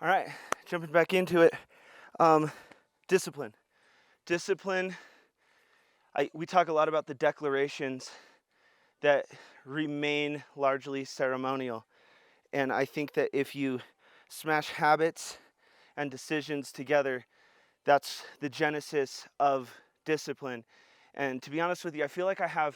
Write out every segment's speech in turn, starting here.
All right, jumping back into it. Um, discipline. Discipline. We talk a lot about the declarations that remain largely ceremonial. And I think that if you smash habits and decisions together, that's the genesis of discipline. And to be honest with you, I feel like I have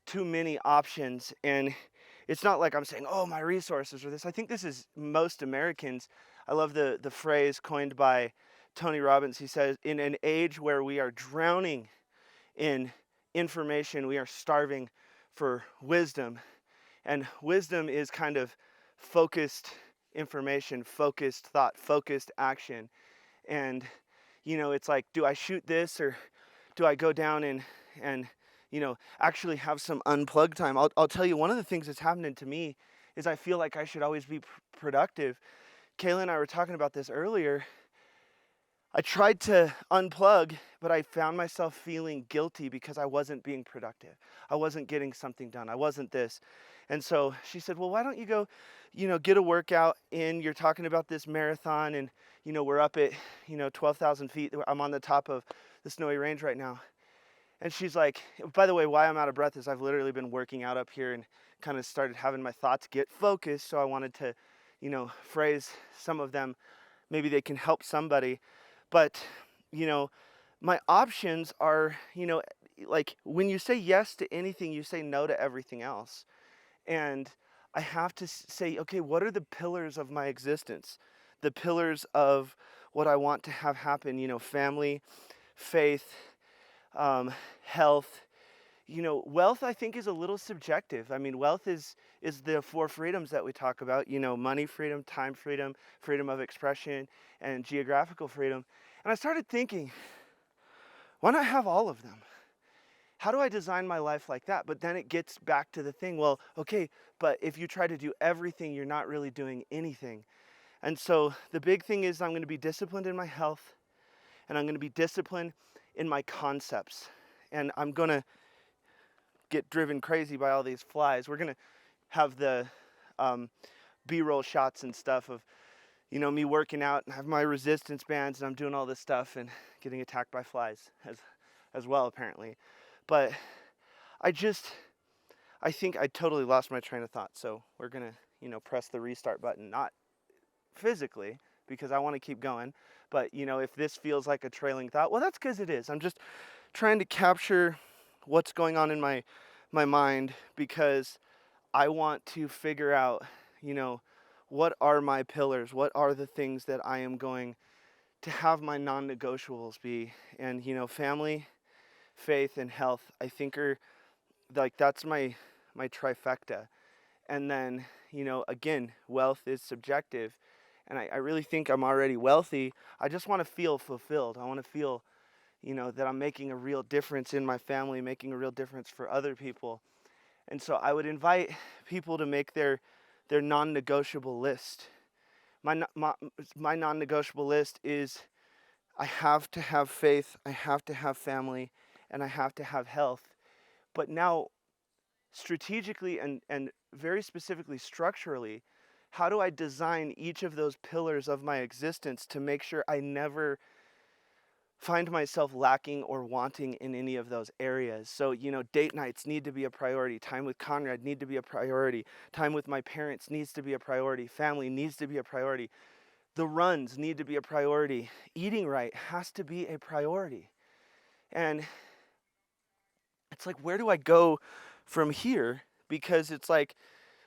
too many options. And it's not like I'm saying, oh, my resources or this. I think this is most Americans. I love the phrase coined by Tony Robbins. He says, in an age where we are drowning in information, we are starving for wisdom. And wisdom is kind of focused information, focused thought, focused action. And, it's like, do I shoot this or do I go down and actually have some unplug time? I'll tell you, one of the things that's happening to me is I feel like I should always be productive. Kayla and I were talking about this earlier. I tried to unplug, but I found myself feeling guilty because I wasn't being productive. I wasn't getting something done. I wasn't this. And so she said, well, why don't you go, get a workout in? You're talking about this marathon and, we're up at, 12,000 feet. I'm on the top of the snowy range right now. And she's like, by the way, why I'm out of breath is I've literally been working out up here and kind of started having my thoughts get focused. So I wanted to, phrase some of them. Maybe they can help somebody. But, my options are, like when you say yes to anything, you say no to everything else. And I have to say, okay, what are the pillars of my existence? The pillars of what I want to have happen, family, faith, health. Wealth, I think, is a little subjective. I mean, wealth is the four freedoms that we talk about, money freedom, time freedom, freedom of expression, and geographical freedom. And I started thinking, why not have all of them? How do I design my life like that? But then it gets back to the thing, well, okay, but if you try to do everything, you're not really doing anything. And so the big thing is I'm going to be disciplined in my health, and I'm going to be disciplined in my concepts. And I'm going to get driven crazy by all these flies. We're going to have the B-roll shots and stuff of, me working out and have my resistance bands and I'm doing all this stuff and getting attacked by flies as well, apparently. But I think I totally lost my train of thought. So we're going to, press the restart button, not physically, because I want to keep going. But, if this feels like a trailing thought, well, that's because it is. I'm just trying to capture what's going on in my mind because I want to figure out, what are my pillars? What are the things that I am going to have my non-negotiables be? And, family, faith, and health, I think are like, that's my trifecta. And then, again, wealth is subjective. And I really think I'm already wealthy. I just want to feel fulfilled. I want to feel, that I'm making a real difference in my family, making a real difference for other people. And so I would invite people to make their non-negotiable list. My non-negotiable list is I have to have faith, I have to have family, and I have to have health. But now, strategically and very specifically structurally, how do I design each of those pillars of my existence to make sure I never find myself lacking or wanting in any of those areas? So, date nights need to be a priority. Time with Conrad need to be a priority. Time with my parents needs to be a priority. Family needs to be a priority. The runs need to be a priority. Eating right has to be a priority. And it's like, where do I go from here? Because it's like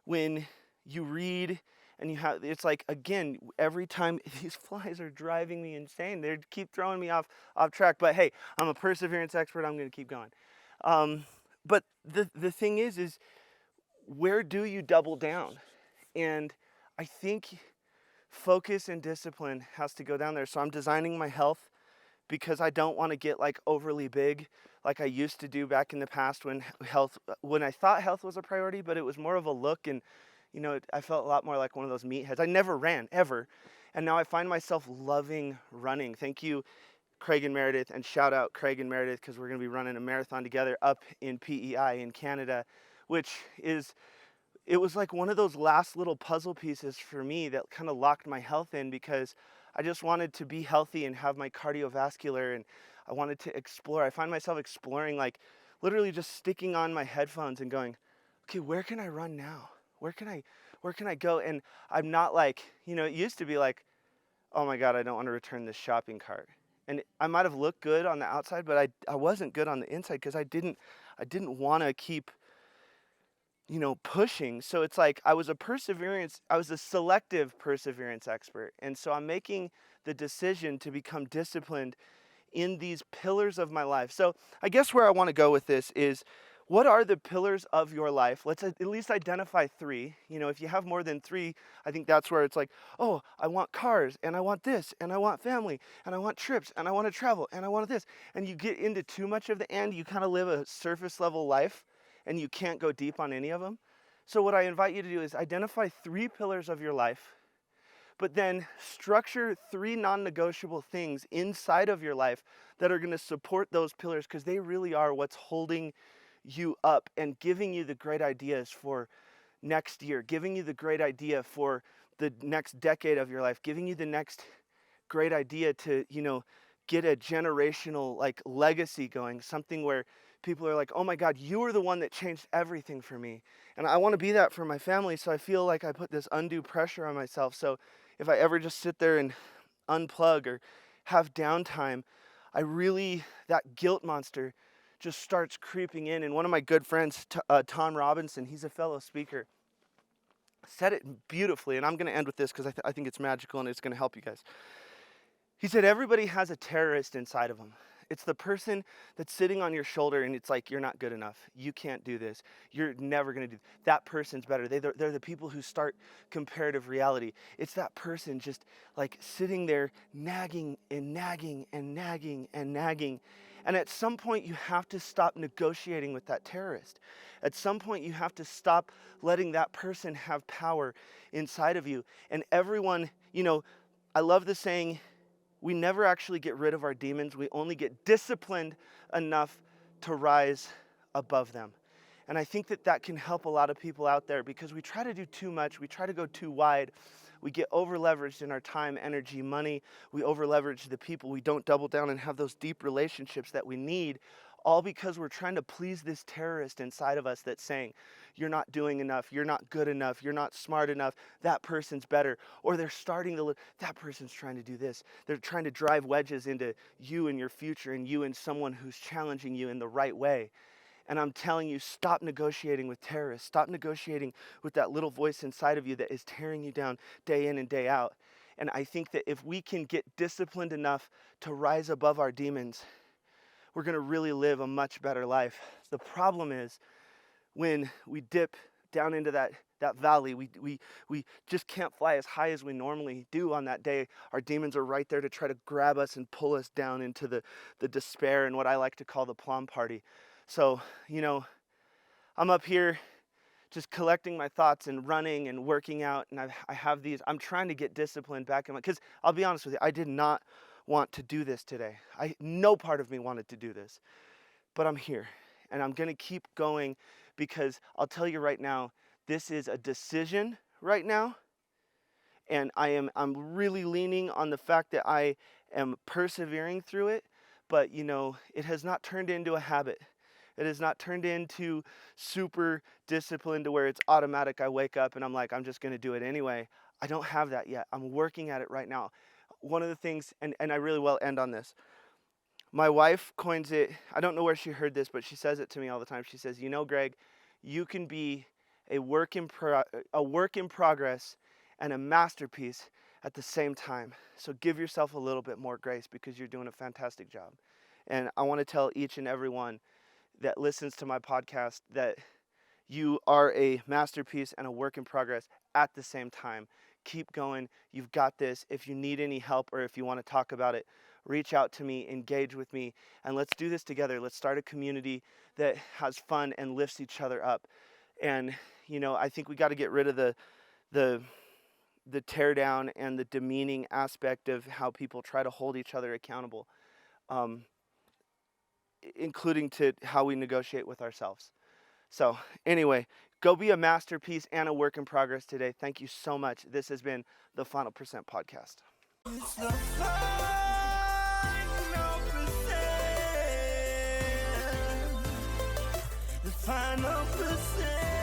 when you read and it's like, again, every time these flies are driving me insane. They keep throwing me off track. But hey, I'm a perseverance expert. I'm going to keep going. But the thing is where do you double down? And I think focus and discipline has to go down there. So I'm designing my health because I don't want to get like overly big like I used to do back in the past when I thought health was a priority, but it was more of a look. And I felt a lot more like one of those meatheads. I never ran, ever. And now I find myself loving running. Thank you, Craig and Meredith, and shout out Craig and Meredith because we're going to be running a marathon together up in PEI in Canada, which is it was like one of those last little puzzle pieces for me that kind of locked my health in, because I just wanted to be healthy and have my cardiovascular, and I wanted to explore. I find myself exploring, like literally just sticking on my headphones and going, okay, where can I run now? Where can I go? And I'm not like, it used to be like, oh my God, I don't want to return this shopping cart. And I might have looked good on the outside, but I wasn't good on the inside, because I didn't want to keep pushing. So it's like I was a selective perseverance expert. And so I'm making the decision to become disciplined in these pillars of my life. So I guess where I want to go with this is, what are the pillars of your life? Let's at least identify three. If you have more than three, I think that's where it's like, oh, I want cars, and I want this, and I want family, and I want trips, and I want to travel, and I want this. And you get into too much of the and, you kind of live a surface level life, and you can't go deep on any of them. So what I invite you to do is identify three pillars of your life, but then structure three non-negotiable things inside of your life that are going to support those pillars, because they really are what's holding you up and giving you the great ideas for next year, giving you the great idea for the next decade of your life, giving you the next great idea to, get a generational like legacy going, something where people are like, oh my God, you were the one that changed everything for me. And I want to be that for my family. So I feel like I put this undue pressure on myself. So if I ever just sit there and unplug or have downtime, that guilt monster just starts creeping in. And one of my good friends, Tom Robinson, he's a fellow speaker, said it beautifully. And I'm going to end with this because I think it's magical and it's going to help you guys. He said, everybody has a terrorist inside of them. It's the person that's sitting on your shoulder and it's like, you're not good enough. You can't do this. You're never going to do that. Person's better. They're the people who start comparative reality. It's that person just like sitting there nagging and nagging and nagging and nagging. And at some point you have to stop negotiating with that terrorist. At some point you have to stop letting that person have power inside of you. And everyone, I love the saying, we never actually get rid of our demons. We only get disciplined enough to rise above them. And I think that can help a lot of people out there, because we try to do too much. We try to go too wide. We get over leveraged in our time, energy, money. We over leverage the people. We don't double down and have those deep relationships that we need, all because we're trying to please this terrorist inside of us that's saying, you're not doing enough, you're not good enough, you're not smart enough, that person's better. Or they're starting to look, that person's trying to do this. They're trying to drive wedges into you and your future, and you and someone who's challenging you in the right way. And I'm telling you, stop negotiating with terrorists. Stop negotiating with that little voice inside of you that is tearing you down day in and day out. And I think that if we can get disciplined enough to rise above our demons, we're going to really live a much better life. The problem is, when we dip down into that valley, we just can't fly as high as we normally do on that day. Our demons are right there to try to grab us and pull us down into the despair and what I like to call the plum party. So, I'm up here just collecting my thoughts and running and working out, and I have these, I'm trying to get disciplined back in my, because I'll be honest with you, I did not want to do this today. No part of me wanted to do this, but I'm here, and I'm gonna keep going, because I'll tell you right now, this is a decision right now, and I'm really leaning on the fact that I am persevering through it, but it has not turned into a habit. It has not turned into super discipline to where it's automatic. I wake up and I'm like, I'm just going to do it anyway. I don't have that yet. I'm working at it right now. One of the things, and I really will end on this. My wife coins it, I don't know where she heard this, but she says it to me all the time. She says, Greg, you can be a work in progress and a masterpiece at the same time. So give yourself a little bit more grace, because you're doing a fantastic job. And I want to tell each and every one that listens to my podcast that you are a masterpiece and a work in progress at the same time. Keep going. You've got this. If you need any help or if you want to talk about it, reach out to me, engage with me, and let's do this together. Let's start a community that has fun and lifts each other up. And, I think we got to get rid of the tear down and the demeaning aspect of how people try to hold each other accountable, including to how we negotiate with ourselves. So anyway, Go be a masterpiece and a work in progress today. Thank you so much. This has been the Final Percent Podcast. It's the final percent. The final percent.